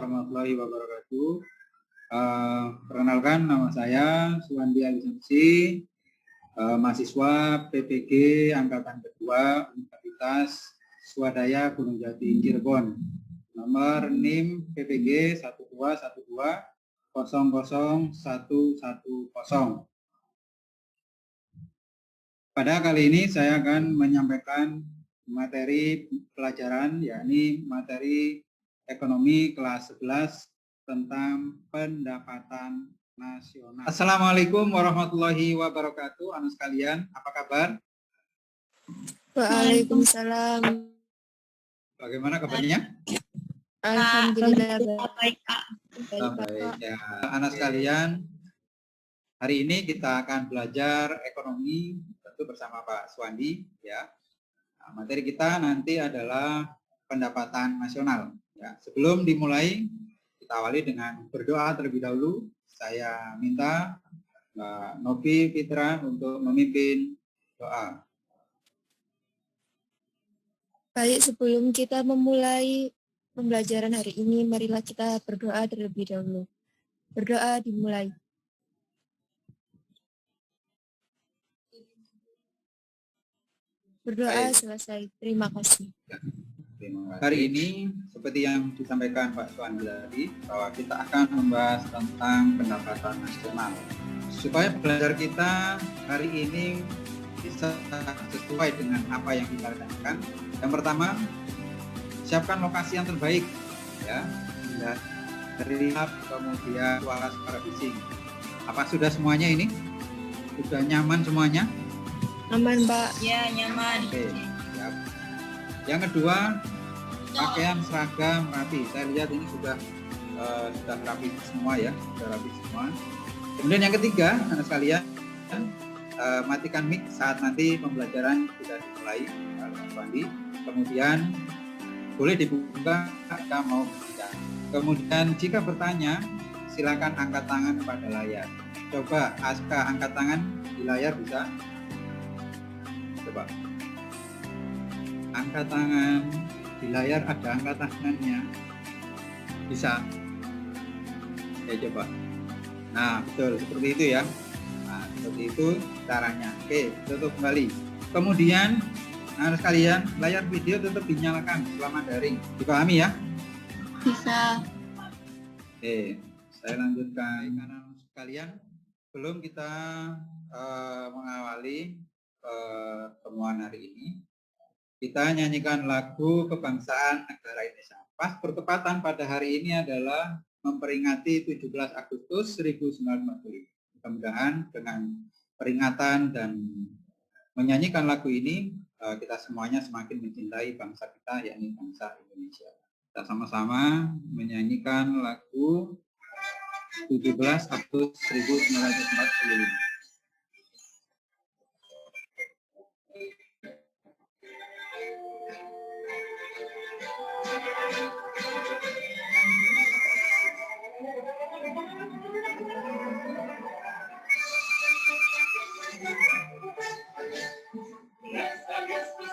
warahmatullahi wabarakatuh. Perkenalkan, nama saya Suwandi Alisamsi, mahasiswa PPG Angkatan Kedua Universitas Swadaya Gunung Jati Cirebon. Nomor NIM PPG 121200110. Pada kali ini saya akan menyampaikan materi pelajaran, yakni materi ekonomi kelas 11 tentang pendapatan nasional. Assalamualaikum warahmatullahi wabarakatuh. Anak sekalian, apa kabar? Waalaikumsalam. Bagaimana kabarnya? Alhamdulillah baik, Kak. Baik ya. Anak sekalian, hari ini kita akan belajar ekonomi tentu bersama Pak Suwandi ya. Nah, materi kita nanti adalah pendapatan nasional. Ya, sebelum dimulai, kita awali dengan berdoa terlebih dahulu. Saya minta Mbak Novi Fitra untuk memimpin doa. Baik, sebelum kita memulai pembelajaran hari ini, marilah kita berdoa terlebih dahulu. Berdoa dimulai. Berdoa selesai. Terima kasih. Ya. Hari ini seperti yang disampaikan Pak Suwandi tadi, bahwa kita akan membahas tentang pendapatan nasional. Supaya belajar kita hari ini bisa sesuai dengan apa yang kita rencanakan. Yang pertama, siapkan lokasi yang terbaik, ya. Dari kemudian suara bising. Apa sudah semuanya ini? Sudah nyaman semuanya? Aman, Mbak. Ya, nyaman. Oke, siap. Yang kedua, pakaian seragam rapi. Saya lihat ini sudah rapi semua ya, sudah rapi semua. Kemudian yang ketiga, anak sekalian, matikan mic saat nanti pembelajaran sudah dimulai, Pak Suwandi. Kemudian boleh dibuka jika mau berbicara. Kemudian jika bertanya, silakan angkat tangan pada layar. Coba Aska angkat tangan di layar, bisa? Coba. Angkat tangan di layar, ada angkat tangannya, bisa? Oke, coba. Nah, betul seperti itu ya. Nah, seperti itu caranya. Oke, tutup kembali. Kemudian, anak sekalian, layar video tetap dinyalakan selama daring. Dipahami ya? Bisa. Oke, saya lanjutkan. Anak sekalian, sebelum kita mengawali pertemuan hari ini, kita nyanyikan lagu kebangsaan negara Indonesia. Pas bertepatan pada hari ini adalah memperingati 17 Agustus 1945. Mudah-mudahan dengan peringatan dan menyanyikan lagu ini, kita semuanya semakin mencintai bangsa kita, yakni bangsa Indonesia. Kita sama-sama menyanyikan lagu 17 Agustus 1945.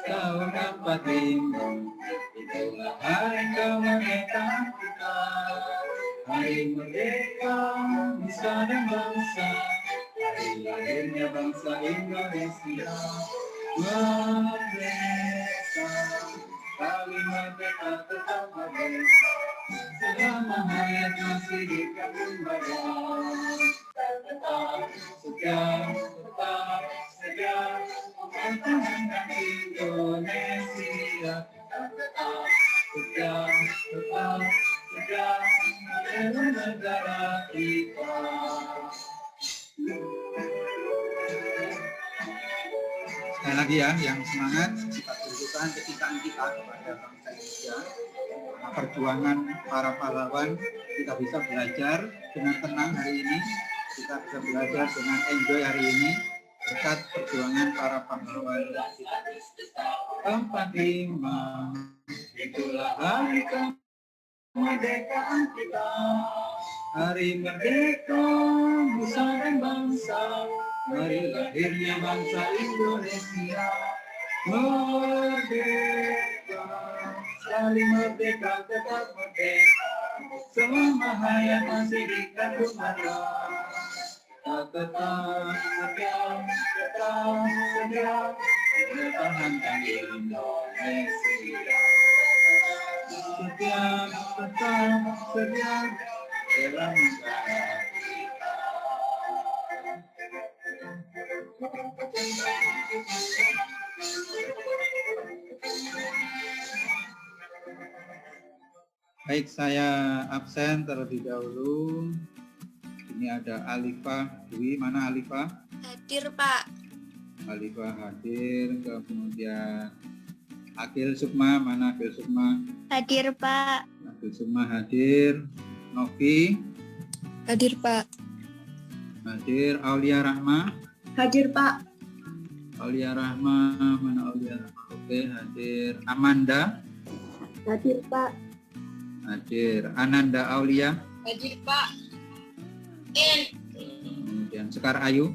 Tahun 45, itulah hari kemerdekaan kita. Hari merdeka, nusa dan bangsa, hari lahirnya bangsa Indonesia. Merdeka, kali merdeka tetap merdeka, selama hayat masih di kampung bayan. Tetap setia, tetap setia, pertahankan Indonesia. Tetap setia, tetap setia, bela negara kita. Sekali lagi ya, yang semangat, kita tunjukkan kecintaan kita kepada bangsa Indonesia. Perjuangan para pahlawan, kita bisa belajar dengan tenang hari ini, kita bisa belajar dengan enjoy hari ini berkat perjuangan para pahlawan kita. 45, itulah hari kemerdekaan kita. Hari merdeka, nusa dan bangsa, hari lahirnya bangsa Indonesia. Merdeka, sekali merdeka tetap merdeka, selama hayat masih di kandung mata. Tetap setia mempertahankan Indonesia. Tetap setia bela negara. Baik, saya absen terlebih dahulu. Ini ada Alifah Dwi. Mana Alifah? Hadir, Pak. Alifah hadir. Kemudian Akil Sukma. Mana Akil Sukma? Hadir, Pak. Akil Sukma hadir. Novi Hadir, Pak. hadir. Aulia Rahma. Hadir, Pak. Aulia Rahma. Mana Aulia Rahma? Oke, hadir. Amanda Hadir, Pak. hadir. Ananda Aulia. Hadir, Pak. Kemudian Sekar Ayu.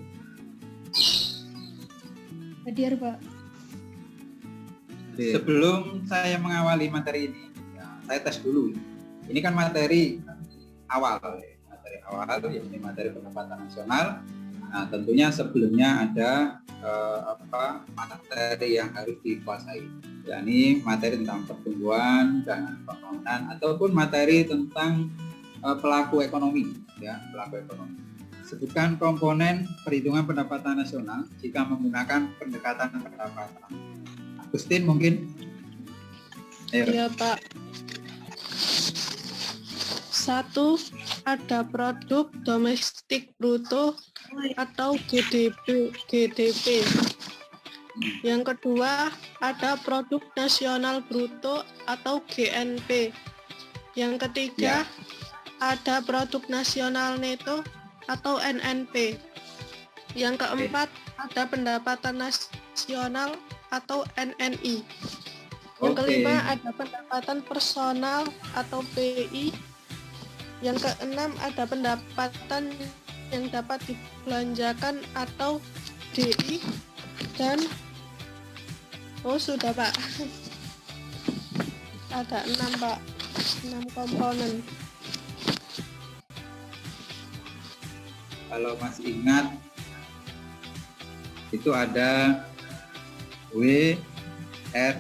Hadir, Pak. Sebelum saya mengawali materi ini, ya, saya tes dulu. Ini kan materi awal, yakni materi pendapatan nasional. Nah, tentunya sebelumnya ada materi yang harus dikuasai, yakni materi tentang pertumbuhan dan pembangunan ataupun materi tentang pelaku ekonomi, ya, pelaku ekonomi. Sebutkan komponen perhitungan pendapatan nasional jika menggunakan pendekatan pendapatan. Agustin mungkin? Iya, Pak. 1. Ada produk domestik bruto atau GDP. Yang kedua, ada produk nasional bruto atau GNP. Yang ketiga, ada produk nasional neto atau NNP. Yang keempat, ada pendapatan nasional atau NNI. Yang kelima, ada pendapatan personal atau PI. Yang keenam, ada pendapatan yang dapat dibelanjakan atau DI. Dan sudah, Pak. Ada 6, Pak. 6 komponen. Kalau masih ingat, itu ada W, R,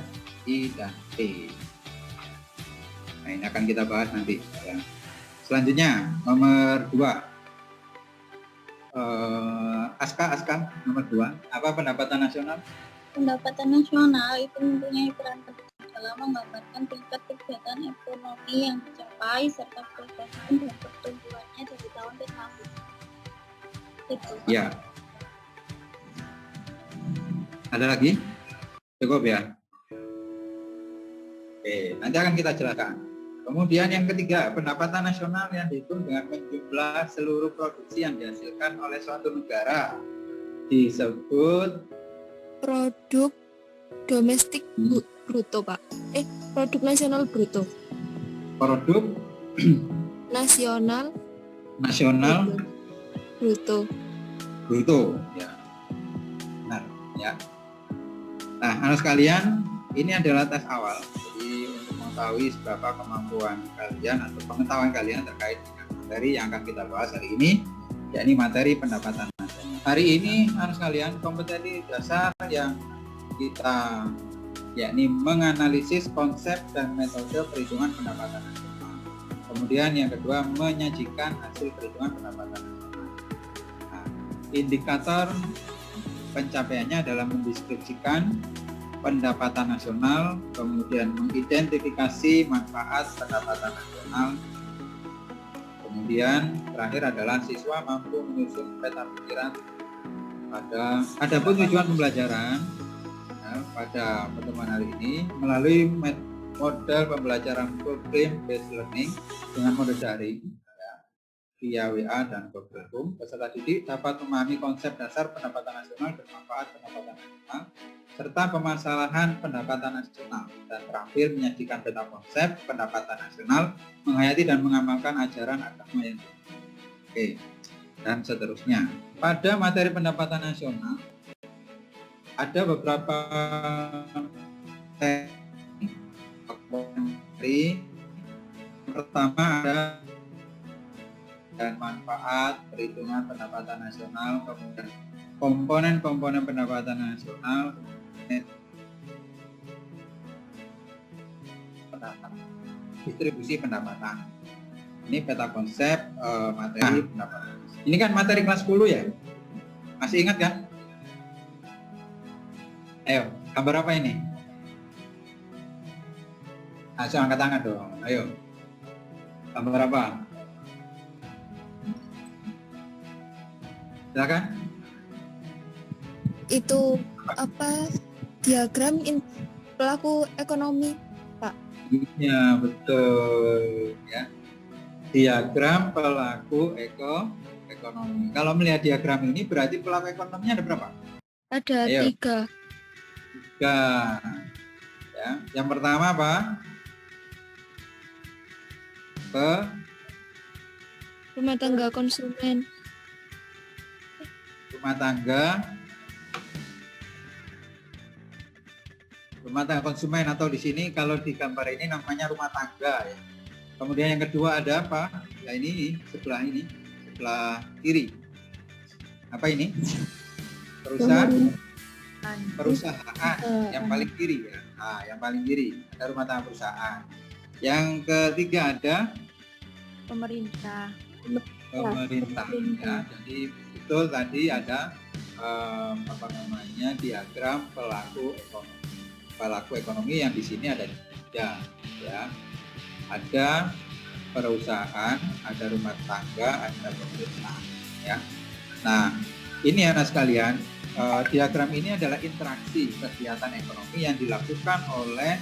I, dan T. Nah, ini akan kita bahas nanti. Ya. Selanjutnya, nomor 2. Aska, nomor 2. Apa pendapatan nasional? Pendapatan nasional itu mempunyai peran penting dalam menggambarkan tingkat kegiatan ekonomi yang dicapai serta perubahan dan pertumbuhannya dari tahun ke tahun. Itu. Ya. Ada lagi? Cukup ya? Oke, nanti akan kita jelaskan. Kemudian yang ketiga, pendapatan nasional yang dihitung dengan menjumlah seluruh produksi yang dihasilkan oleh suatu negara disebut Produk domestik bruto, Pak. Produk nasional bruto. Produk Nasional bruto. Ya. Benar, ya. Nah, anak sekalian, ini adalah tes awal. Jadi untuk mengetahui seberapa kemampuan kalian atau pengetahuan kalian terkait dengan materi yang akan kita bahas hari ini, yakni materi pendapatan nasional. Hari ini anak sekalian, kompetensi dasar yang kita yakni menganalisis konsep dan metode perhitungan pendapatan nasional. Kemudian yang kedua, menyajikan hasil perhitungan pendapatan nasional. Nah, indikator pencapaiannya adalah mendeskripsikan pendapatan nasional, kemudian mengidentifikasi manfaat pendapatan nasional, kemudian terakhir adalah siswa mampu menyusun peta pikiran adapun tujuan pembelajaran pada pertemuan hari ini melalui model pembelajaran problem based learning dengan mode daring via WA dan Google Form. Peserta didik dapat memahami konsep dasar pendapatan nasional dan manfaat pendapatan nasional serta permasalahan pendapatan nasional dan terakhir menyajikan peta konsep pendapatan nasional, menghayati dan mengamalkan ajaran agama yang dan seterusnya. Pada materi pendapatan nasional ada beberapa teknik. Pertama ada manfaat, perhitungan pendapatan nasional, kemudian komponen-komponen pendapatan nasional, distribusi pendapatan. Ini peta konsep materi pendapatan. Ini kan materi kelas 10 ya? Masih ingat kan? Ayo, gambar apa ini? Langsung angkat tangan dong. Ayo. Gambar apa? Silakan. Itu apa? Diagram pelaku ekonomi, Pak. Iya, betul ya. Diagram pelaku ekonomi. Kalau melihat diagram ini berarti pelaku ekonominya ada berapa? Ada Ayo. 3. 3. Ya. Yang pertama apa? Rumah tangga konsumen. Rumah tangga konsumen, atau di sini kalau di gambar ini namanya rumah tangga ya. Kemudian yang kedua ada apa? Ya ini sebelah kiri. Apa ini? Perusahaan yang paling kiri ya. Nah, yang paling kiri ada rumah tangga perusahaan. Yang ketiga ada Pemerintah. ya. Jadi betul tadi ada diagram pelaku ekonomi yang di sini ada 3 ya. Ada perusahaan, ada rumah tangga, ada pemerintah ya. Nah, ini anak sekalian, diagram ini adalah interaksi kegiatan ekonomi yang dilakukan oleh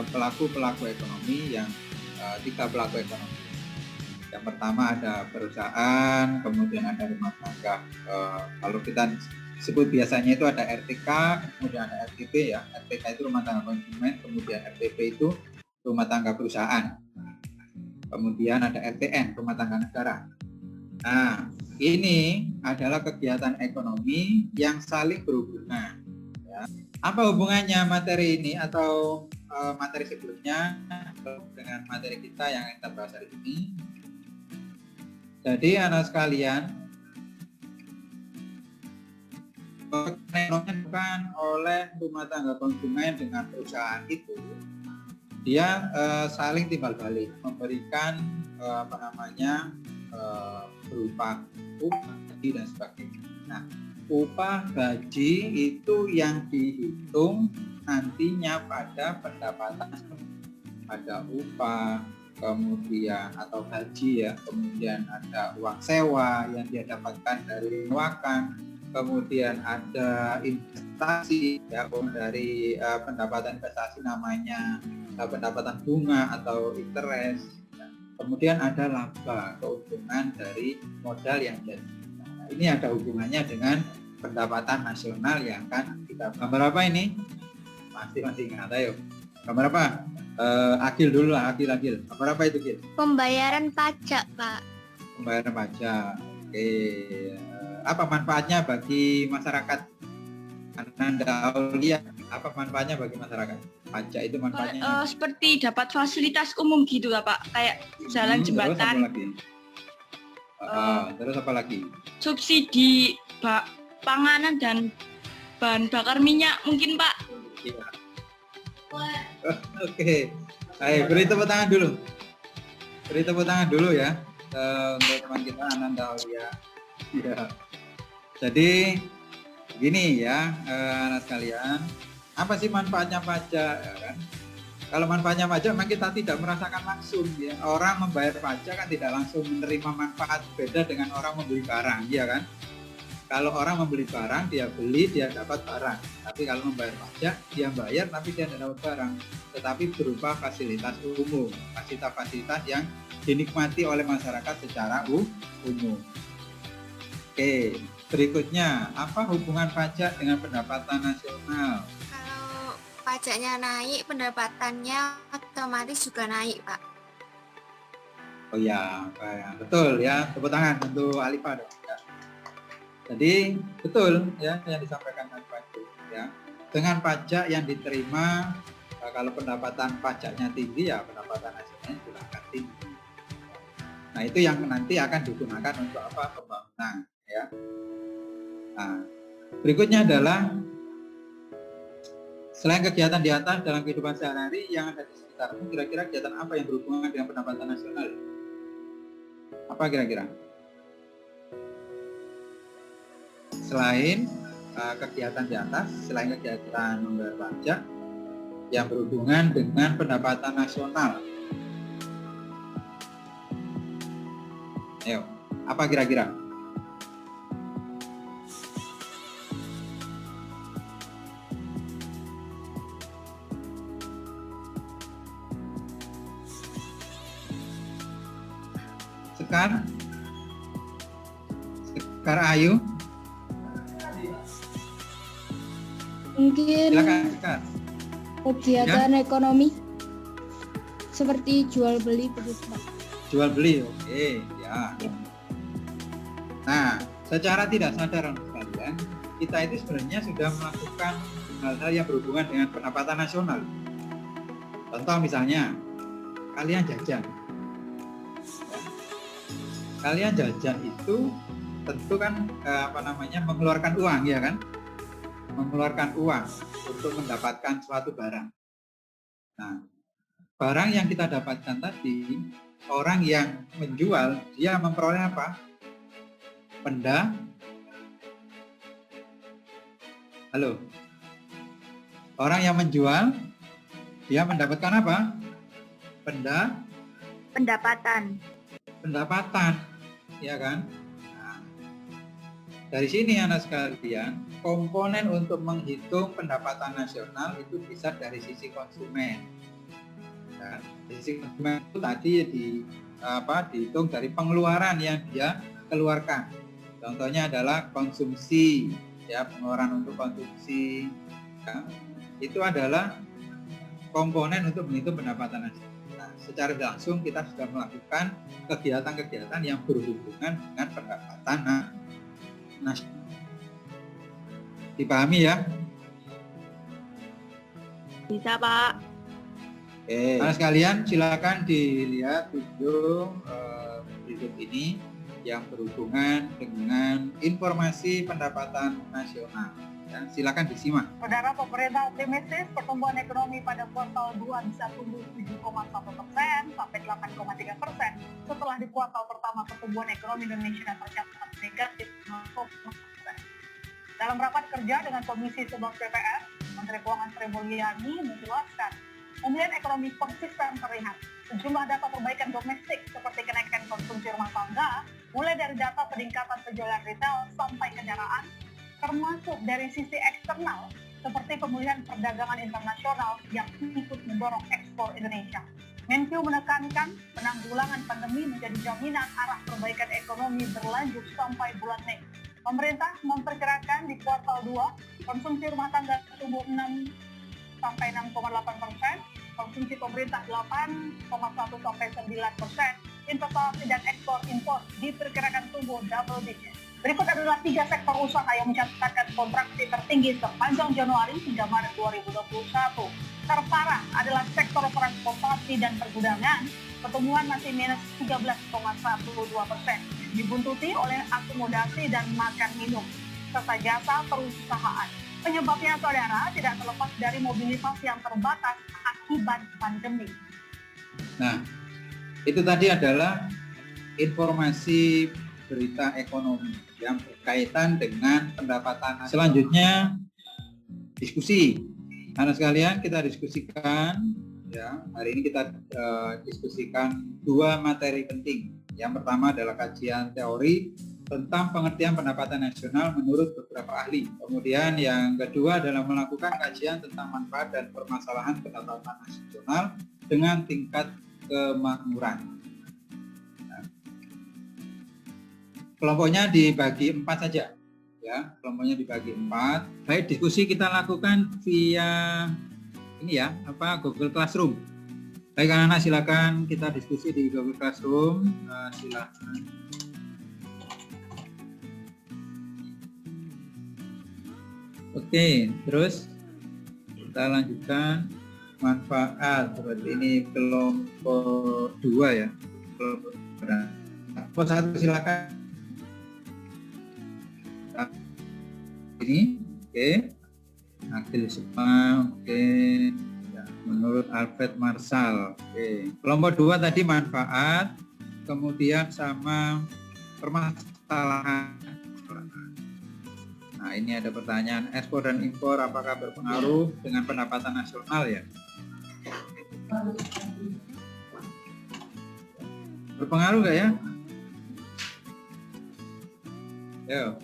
pelaku ekonomi yang 3 pelaku ekonomi. Yang pertama ada perusahaan, kemudian ada rumah tangga. Kalau kita sebut biasanya itu ada RTK, kemudian ada RTP ya. RTK itu rumah tangga konsumen, kemudian RTP itu rumah tangga perusahaan. Kemudian ada RTN, rumah tangga negara. Nah, ini adalah kegiatan ekonomi yang saling berhubungan. Ya. Apa hubungannya materi ini atau materi sebelumnya dengan materi kita yang kita bahas hari ini? Jadi anak sekalian, bukan oleh rumah tangga konsumen dengan perusahaan itu, dia saling timbal balik, memberikan berupa upah gaji dan sebagainya. Nah, upah gaji itu yang dihitung nantinya pada pendapatan, ada upah, kemudian atau gaji ya, kemudian ada uang sewa yang dia dapatkan dari penyewakan, kemudian ada investasi ya, dari pendapatan investasi namanya pendapatan bunga atau interest, kemudian ada laba, keuntungan dari modal yang jadi. Nah, ini ada hubungannya dengan pendapatan nasional yang akan kita. Gambar apa ini? Masih ingat, ayo. Gambar apa? Akil dulu lah, Akil. Gambar apa itu, Akil? Pembayaran pajak, Pak. Pembayaran pajak. Oke. Apa manfaatnya bagi masyarakat? Anda lihat apa manfaatnya bagi masyarakat? Pajak itu manfaatnya seperti dapat fasilitas umum gitu lah Pak, kayak jalan jembatan. Terus apa lagi? Subsidi panganan dan bahan bakar minyak mungkin Pak. Iya. Oke. Ayo beri tepuk tangan dulu. Beri tepuk tangan dulu ya untuk teman kita Ananda Aulia. Ya. Jadi gini ya anak sekalian, apa sih manfaatnya pajak ya kan? Kalau manfaatnya pajak memang kita tidak merasakan langsung ya. Orang membayar pajak kan tidak langsung menerima manfaat, beda dengan orang membeli barang, ya kan? Kalau orang membeli barang, dia beli, dia dapat barang. Tapi kalau membayar pajak, dia bayar tapi dia tidak dapat barang. Tetapi berupa fasilitas umum, fasilitas yang dinikmati oleh masyarakat secara umum. Oke, berikutnya, apa hubungan pajak dengan pendapatan nasional? Kalau pajaknya naik, pendapatannya otomatis juga naik, Pak. Oh ya, betul ya. Tepuk tangan untuk Alifa dong. Ya. Jadi betul ya yang disampaikan Alifa itu ya. Dengan pajak yang diterima, kalau pendapatan pajaknya tinggi ya pendapatan nasionalnya juga akan tinggi. Nah Nah, itu yang nanti akan digunakan untuk apa? Pembangunan, ya. Nah, berikutnya adalah selain kegiatan di atas dalam kehidupan sehari-hari yang ada di sekitarmu, kira-kira kegiatan apa yang berhubungan dengan pendapatan nasional? Apa kira-kira? Selain kegiatan di atas, selain kegiatan membayar pajak yang berhubungan dengan pendapatan nasional. Ayo, apa kira-kira? Sekar Ayu, Mungkin silakan Sekar. kegiatan ekonomi seperti jual beli begitu, Pak. Jual beli, oke, ya. Nah, secara tidak sadar sekalian, kita itu sebenarnya sudah melakukan hal-hal yang berhubungan dengan pendapatan nasional. Contoh misalnya, kalian jajan. Kalian jajan itu tentu kan mengeluarkan uang, ya kan? Mengeluarkan uang untuk mendapatkan suatu barang. Nah, barang yang kita dapatkan tadi, orang yang menjual, dia memperoleh apa? Halo? Orang yang menjual, dia mendapatkan apa? Pendapatan, ya kan? Nah, dari sini anak sekalian, komponen untuk menghitung pendapatan nasional itu bisa dari sisi konsumen. Dan sisi konsumen itu tadi dihitung dari pengeluaran yang dia keluarkan. Contohnya adalah konsumsi, ya, pengeluaran untuk konsumsi, ya, itu adalah komponen untuk menghitung pendapatan nasional. Nah, secara langsung kita sudah melakukan kegiatan-kegiatan yang berhubungan dengan pendapatan nasional. Dipahami ya? Bisa, Pak. Oke. Nah, sekalian silakan dilihat video berikut ini yang berhubungan dengan informasi pendapatan nasional. Ya, silakan disimak. Saudara, pemerintah optimistis pertumbuhan ekonomi pada kuartal 2 bisa tumbuh 7,1% sampai 8,3% setelah di kuartal pertama pertumbuhan ekonomi Indonesia tercatat negatif 0,5%. Dalam rapat kerja dengan Komisi 11 DPR, Menteri Keuangan Sri Mulyani menjelaskan pemulihan ekonomi konsisten terlihat. Sejumlah data perbaikan domestik seperti kenaikan konsumsi rumah tangga, mulai dari data peningkatan penjualan retail sampai kendaraan, termasuk dari sisi eksternal seperti pemulihan perdagangan internasional yang ikut mendorong ekspor Indonesia. Menkyu menekankan penanggulangan pandemi menjadi jaminan arah perbaikan ekonomi berlanjut sampai bulan Mei. Pemerintah memperkirakan di kuartal 2 konsumsi rumah tangga tumbuh 6 sampai 6,8%, konsumsi pemerintah 8,1 sampai 9%, investasi dan ekspor impor diperkirakan tumbuh double digit. Berikut adalah 3 sektor usaha yang mencatatkan kontraksi tertinggi sepanjang Januari hingga Maret 2021. Terparah adalah sektor transportasi dan pergudangan, pertumbuhan masih minus 13,12%, dibuntuti oleh akomodasi dan makan minum, serta jasa perusahaan. Penyebabnya, saudara, tidak terlepas dari mobilitas yang terbatas akibat pandemi. Nah, itu tadi adalah informasi berita ekonomi yang berkaitan dengan pendapatan. Selanjutnya diskusi. Anak sekalian, kita diskusikan ya. Hari ini kita diskusikan 2 materi penting. Yang pertama adalah kajian teori tentang pengertian pendapatan nasional menurut beberapa ahli. Kemudian yang kedua adalah melakukan kajian tentang manfaat dan permasalahan pendapatan nasional dengan tingkat kemakmuran. Kelompoknya dibagi 4 saja, ya. Kelompoknya dibagi 4. Baik, diskusi kita lakukan via ini ya, Google Classroom. Baik, anak-anak, silakan kita diskusi di Google Classroom. Silakan. Oke, terus kita lanjutkan manfaat seperti ini, kelompok 2 ya. Kelompok Kelompok 1 silakan. Ini, oke. Adil semua, oke. Ya, menurut Alfred Marshall, oke. Kelompok 2 tadi manfaat, kemudian sama permasalahan. Nah, ini ada pertanyaan, ekspor dan impor apakah berpengaruh dengan pendapatan nasional ya? Berpengaruh nggak ya? Yo.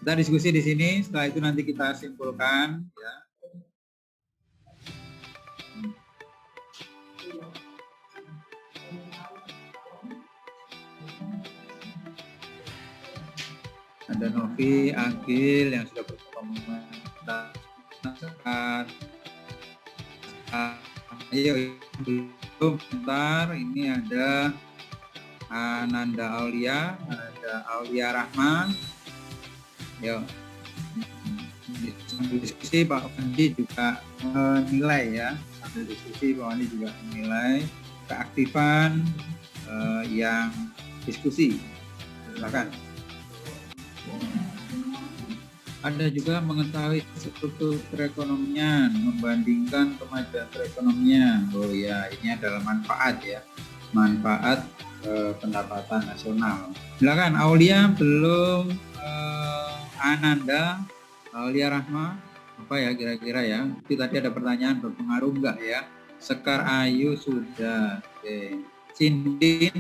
Kita diskusi di sini, setelah itu nanti kita simpulkan ya. Ada Novi, Agil yang sudah berkomentar. Ayo belum bentar, ini ada Ananda Aulia, ada Aulia Rahma. Yo. Sambil diskusi Pak Fandi juga menilai ya, sambil diskusi Pak Fandi juga menilai keaktifan yang diskusi. Silakan. Ada juga mengetahui struktur perekonomian, membandingkan kemajuan perekonomian. Oh ya, ini adalah manfaat ya, manfaat pendapatan nasional. Silakan Aulia belum, Ananda, Aulia Rahma, apa ya kira-kira ya? Itu tadi ada pertanyaan berpengaruh enggak ya? Sekar Ayu sudah, oke. Cindy,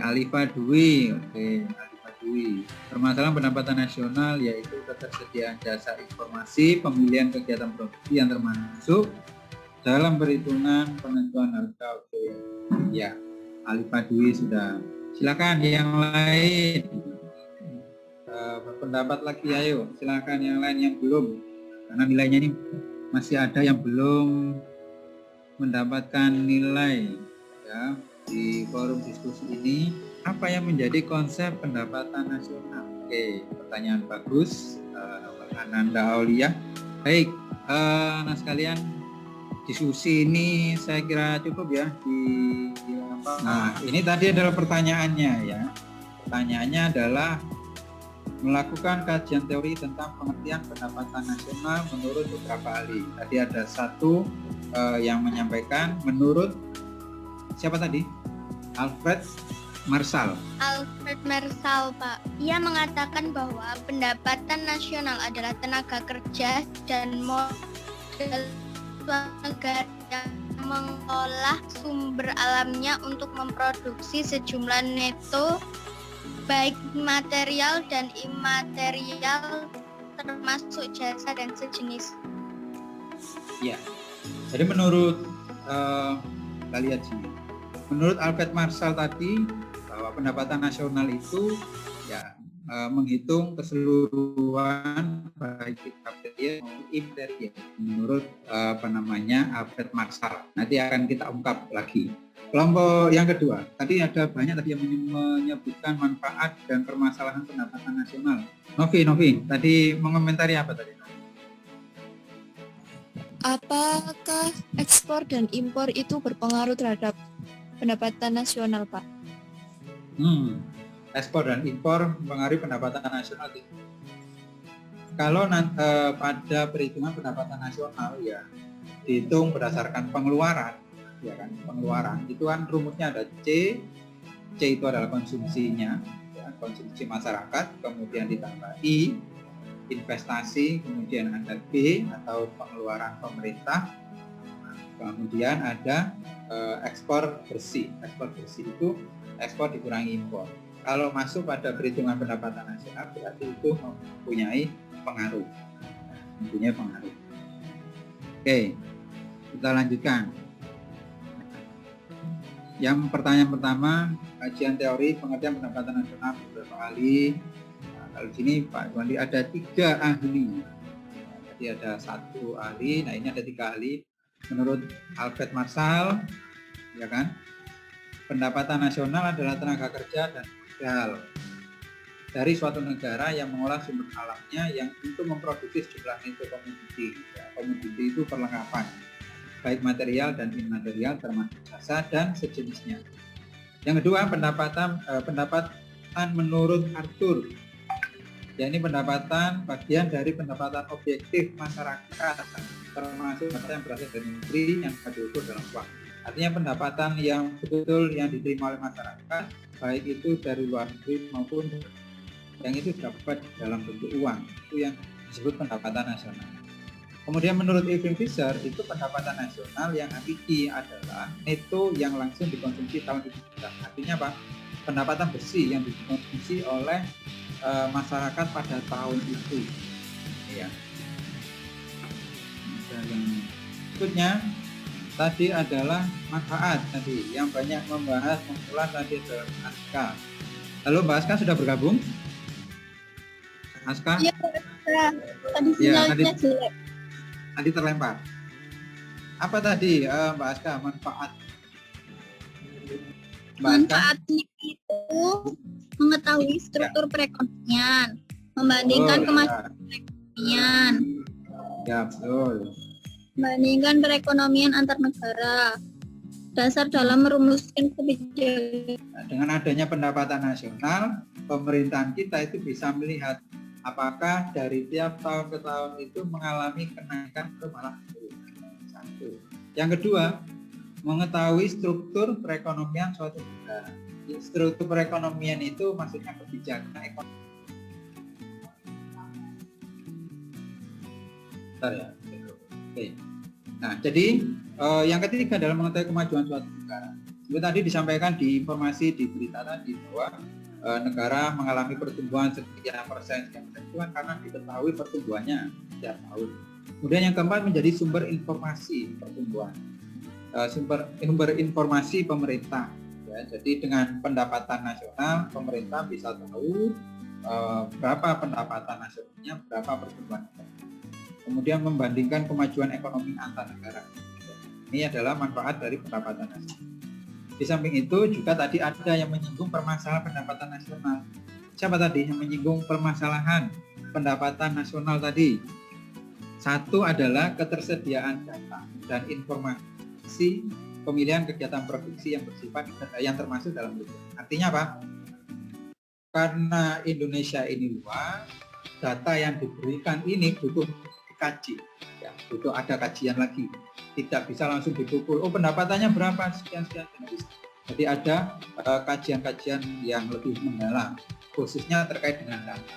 Alifa Dwi, oke. Permasalahan pendapatan nasional yaitu ketersediaan jasa informasi, pemilihan kegiatan produksi yang termasuk dalam perhitungan penentuan harga. Oke. Ya, Alifa Dwi sudah. Silakan yang lain berpendapat lagi, ayo. Silakan yang lain yang belum, karena nilainya ini masih ada yang belum mendapatkan nilai ya di forum diskusi ini. Apa yang menjadi konsep pendapatan nasional? Oke, pertanyaan bagus, Ananda Aulia. Baik, nah sekalian, diskusi ini saya kira cukup ya Nah, ini tadi adalah pertanyaannya ya. Pertanyaannya adalah melakukan kajian teori tentang pengertian pendapatan nasional menurut beberapa ahli. Tadi ada satu yang menyampaikan menurut siapa tadi? Alfred Marshall, Pak. Ia mengatakan bahwa pendapatan nasional adalah tenaga kerja dan modal negara yang mengolah sumber alamnya untuk memproduksi sejumlah neto baik material dan imaterial termasuk jasa dan sejenis. Ya, jadi menurut kita lihat sini. Menurut Alfred Marshall tadi bahwa pendapatan nasional itu ya menghitung keseluruhan baik material maupun immaterial menurut Alfred Marshall. Nanti akan kita ungkap lagi. Kelompok yang kedua, tadi ada banyak tadi yang menyebutkan manfaat dan permasalahan pendapatan nasional. Novi, tadi mengomentari apa tadi? Apakah ekspor dan impor itu berpengaruh terhadap pendapatan nasional, Pak? Ekspor dan impor mempengaruhi pendapatan nasional. Kalau pada perhitungan pendapatan nasional ya dihitung berdasarkan pengeluaran, ya kan? Pengeluaran itu kan rumusnya ada C itu adalah konsumsinya, ya, konsumsi masyarakat, kemudian ditambah I investasi, kemudian ada B atau pengeluaran pemerintah, kemudian ada ekspor bersih. Ekspor bersih itu ekspor dikurangi impor. Kalau masuk pada perhitungan pendapatan nasional berarti itu mempunyai pengaruh. Oke, kita lanjutkan. Yang pertanyaan pertama, kajian teori pengertian pendapatan nasional beberapa ahli. Nah, kalau sini Pak Wandi ada 3 ahli. Jadi ada 1 ahli, nah ini ada 3 ahli. Menurut Alfred Marshall, ya kan, pendapatan nasional adalah tenaga kerja dan modal dari suatu negara yang mengolah sumber alamnya yang untuk memproduksi sejumlah neto komoditi. Ya, komoditi itu perlengkapan. baik material dan imaterial termasuk jasa dan sejenisnya. Yang kedua, pendapatan menurut Arthur. Ya, ini pendapatan bagian dari pendapatan objektif masyarakat, termasuk data yang berasal dari negeri yang diukur dalam uang. Artinya pendapatan yang betul yang diterima oleh masyarakat, baik itu dari luar negeri maupun yang itu dapat dalam bentuk uang, itu yang disebut pendapatan nasional. Kemudian menurut Irving Fisher, itu pendapatan nasional yang hakiki adalah neto yang langsung dikonsumsi tahun itu. Artinya apa? Pendapatan bersih yang dikonsumsi oleh masyarakat pada tahun itu. Ya. Dan yang berikutnya tadi adalah manfaat tadi yang banyak membahas mengulas tadi adalah Aska. Halo Mbak Aska, sudah bergabung? Aska? Iya, tadi sinyalnya jelek. Tadi terlempar. Apa tadi Mbak Aska manfaat? Manfaatnya itu mengetahui struktur perekonomian, membandingkan kemajuan perekonomian. Ya, betul. Membandingkan perekonomian antar negara. Dasar dalam merumuskan kebijakan. Dengan adanya pendapatan nasional, pemerintahan kita itu bisa melihat apakah dari tiap tahun ke tahun itu mengalami kenaikan atau malah turun. Satu. Yang kedua, mengetahui struktur perekonomian suatu negara. Struktur perekonomian itu maksudnya kebijakan ekonomi. Bentar ya. Oke. Nah, jadi yang ketiga adalah mengetahui kemajuan suatu negara. Seperti tadi disampaikan di informasi di berita tadi bahwa negara mengalami pertumbuhan sekian persen itu kan karena diketahui pertumbuhannya setiap tahun. Kemudian yang keempat menjadi sumber informasi pertumbuhan. Sumber informasi pemerintah. Ya, jadi dengan pendapatan nasional, pemerintah bisa tahu berapa pendapatan nasionalnya, berapa pertumbuhan. Kemudian membandingkan kemajuan ekonomi antar negara. Ini adalah manfaat dari pendapatan nasional. Di samping itu juga tadi ada yang menyinggung permasalahan pendapatan nasional. Siapa tadi yang menyinggung permasalahan pendapatan nasional tadi? Satu adalah ketersediaan data dan informasi pemilihan kegiatan produksi yang bersifat yang termasuk dalam itu. Artinya apa? Karena Indonesia ini luas, data yang diberikan ini butuh dikaji, ya, butuh ada kajian lagi. Tidak bisa langsung dipukul. Oh, pendapatannya berapa? Sekian. Jadi ada kajian-kajian yang lebih mendalam, khususnya terkait dengan data.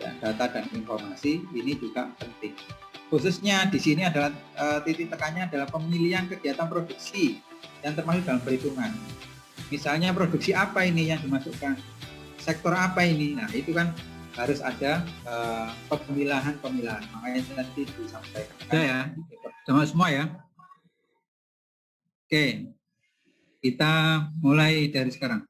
Ya, data dan informasi ini juga penting. Khususnya di sini adalah titik tekannya adalah pemilihan kegiatan produksi yang termasuk dalam perhitungan. Misalnya produksi apa ini yang dimasukkan, sektor apa ini. Nah, itu kan harus ada pemilahan. Makanya nanti disampaikan. Ya, sama semua ya. Oke, kita mulai dari sekarang.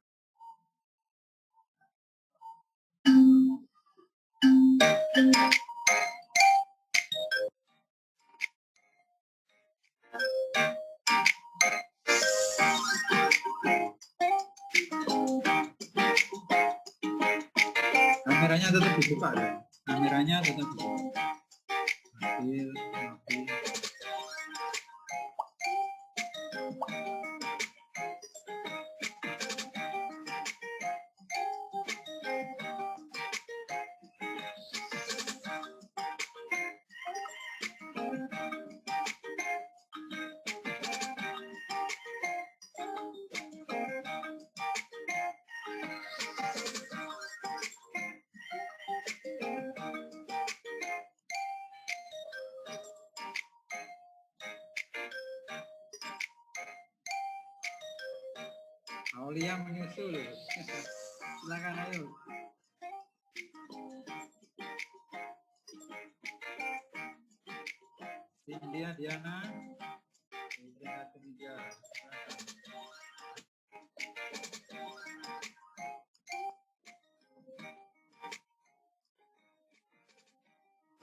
Kameranya tetap dibuka ya. Kameranya tetap dibuka. Ambil. Aulia menyusul. Silakan ayo. Cynthia Diana.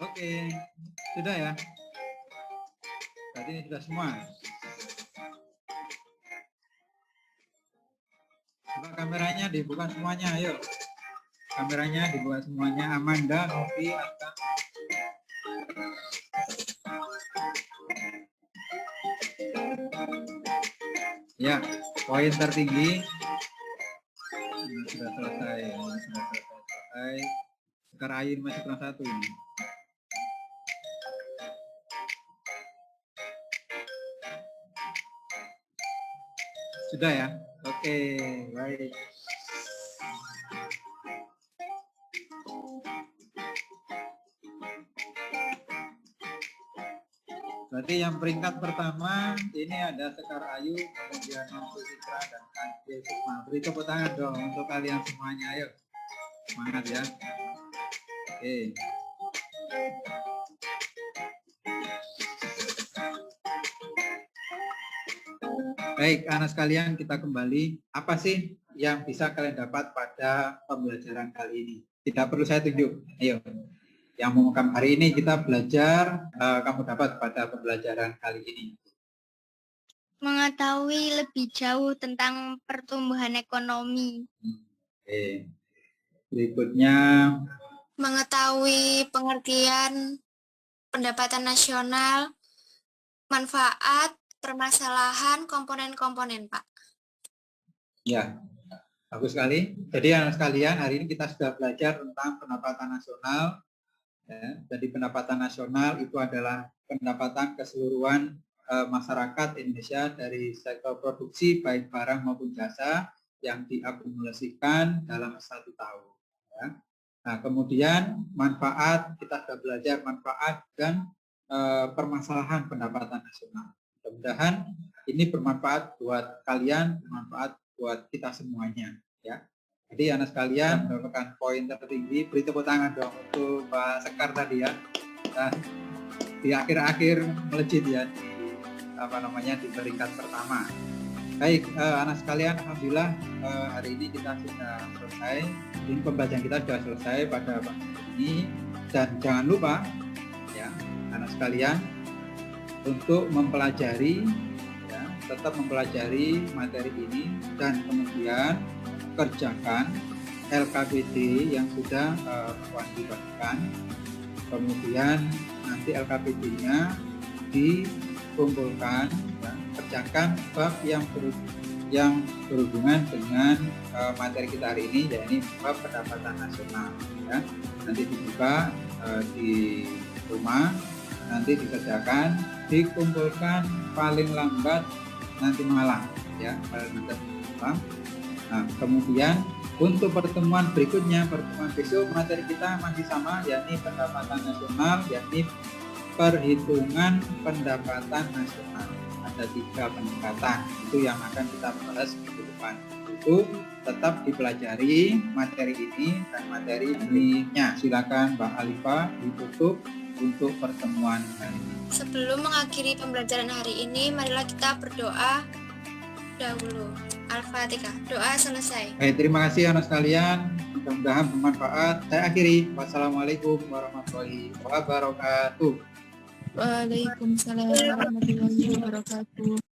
Oke, sudah ya. Berarti ini sudah semua. Coba kameranya dibuka semuanya, ayo. Kameranya dibuka semuanya. Amanda, Novi, Atta. Ya, poin tertinggi sudah selesai. Sekarang Ayu masih kurang 1 ini. Sudah ya? Oke, baik. Berarti yang peringkat pertama ini ada Sekar Ayu, kemudian Mampu Citra dan Kanjil Sukma. Beri tepuk tangan dong untuk kalian semuanya, ayo. Semangat ya. Oke. Baik, anak sekalian, kita kembali. Apa sih yang bisa kalian dapat pada pembelajaran kali ini? Tidak perlu saya tunjuk. Ayo. Yang mau hari ini kita belajar, kamu dapat pada pembelajaran kali ini. Mengetahui lebih jauh tentang pertumbuhan ekonomi. Oke. Berikutnya. Mengetahui pengertian pendapatan nasional, manfaat, permasalahan, komponen-komponen, Pak. Ya, bagus sekali. Jadi anak sekalian, hari ini kita sudah belajar tentang pendapatan nasional. Ya, jadi pendapatan nasional itu adalah pendapatan keseluruhan masyarakat Indonesia dari sektor produksi baik barang maupun jasa yang diakumulasikan dalam 1 tahun. Ya. Nah, kemudian manfaat, kita sudah belajar manfaat dan permasalahan pendapatan nasional. Mudah-mudahan ini bermanfaat buat kalian, bermanfaat buat kita semuanya. Ya. Jadi anak sekalian mendapatkan poin tertinggi, beri tepuk tangan dong untuk Pak Sekar tadi ya. Nah, di akhir-akhir melejit ya di peringkat pertama. Baik, anak sekalian, alhamdulillah hari ini kita sudah selesai. Ini pembelajaran kita sudah selesai pada waktu ini. Dan jangan lupa ya anak sekalian untuk mempelajari ya, tetap mempelajari materi ini dan kemudian kerjakan LKPD yang sudah diwajibkan. Kemudian nanti LKPD-nya dikumpulkan, ya, kerjakan bab yang berhubungan dengan materi kita hari ini, yaitu bab pendapatan nasional. Ya. Nanti dibuka di rumah, nanti dikerjakan, dikumpulkan paling lambat nanti malam, ya, paling lambat malam. Nah, kemudian untuk pertemuan berikutnya, pertemuan besok materi kita masih sama, yakni pendapatan nasional, yakni perhitungan pendapatan nasional. Ada 3 pendekatan itu yang akan kita bahas minggu depan. Itu tetap dipelajari materi ini dan materi lainnya. Silakan Mbak Alifa ditutup untuk pertemuan hari ini. Sebelum mengakhiri pembelajaran hari ini, marilah kita berdoa dahulu. Al-Fatihah. Doa selesai. Baik, terima kasih anak sekalian. Mudah-mudahan bermanfaat. Saya akhiri. Wassalamualaikum warahmatullahi wabarakatuh. Waalaikumsalam warahmatullahi wabarakatuh.